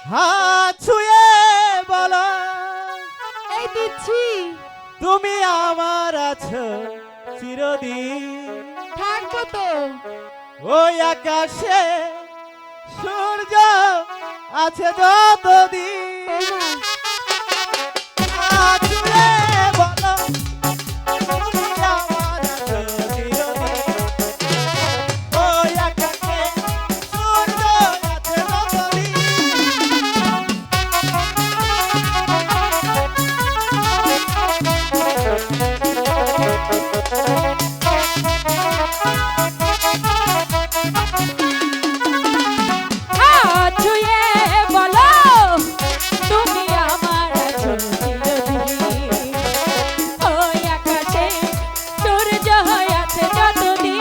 হাত ছুঁয়ে বলো এই দিচ্ছি। তুমি আমার আছো চিরদিন। থাকবো তো। ওই আকাশে সূর্য আছে যতদিন। ওমা, হাত ছুঁয়ে বলো তুমি আমার আছো চিরদিন। ওই আকাশে সূর্য আছে যতদিন। হাত ছুঁয়ে বলো তুমি আমার আছো চিরদিন। ওই আকাশে সূর্য আছে যতদিন।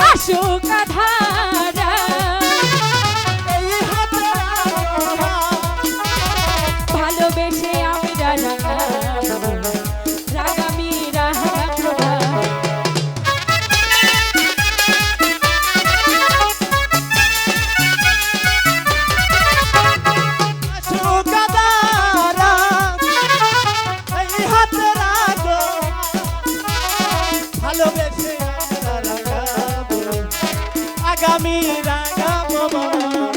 আসুক আঁধারা, এই হাতে রাখো ভালোবেসে আমি রাগামি রাগাবো না। সুকাদারা এই হাতে রাখো ভালোবেসে আমরা রাগাবো আগামী রাগাবো মন।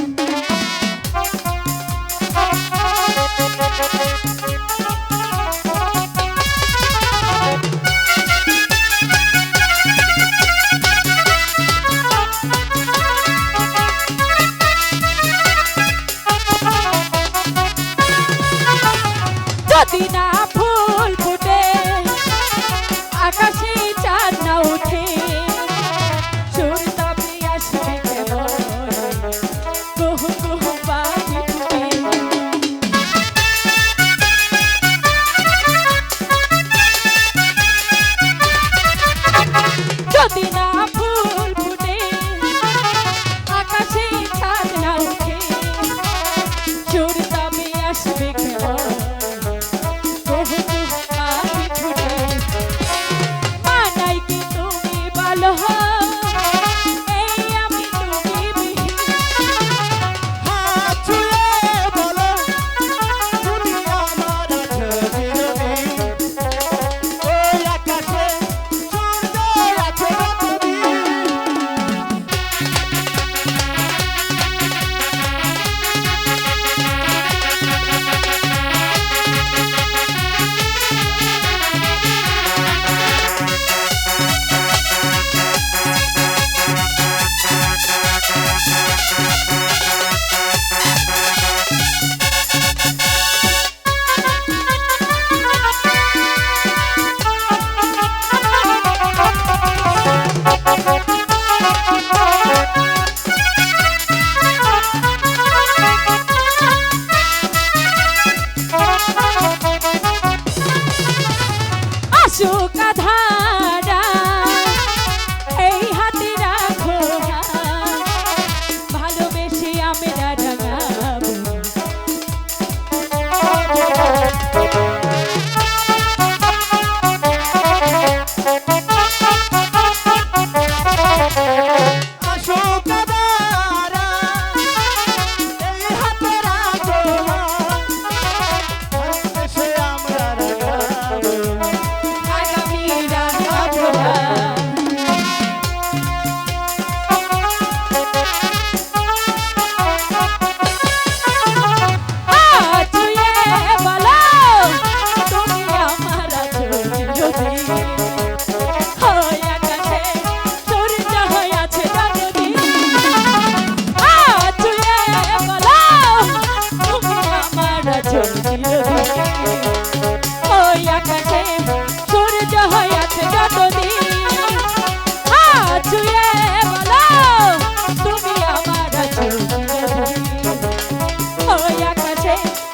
যদি না ফুল ফুটে, আকাশে চাঁদ না ওঠে, সুর তবে আসবে কেমন? কুহু কুহু পাখি ফুটে। যদি না ফুল ফুটে, আকাশে চাঁদ না ওঠে, সুর তবে আসবে কেমন? কুহু ফুটে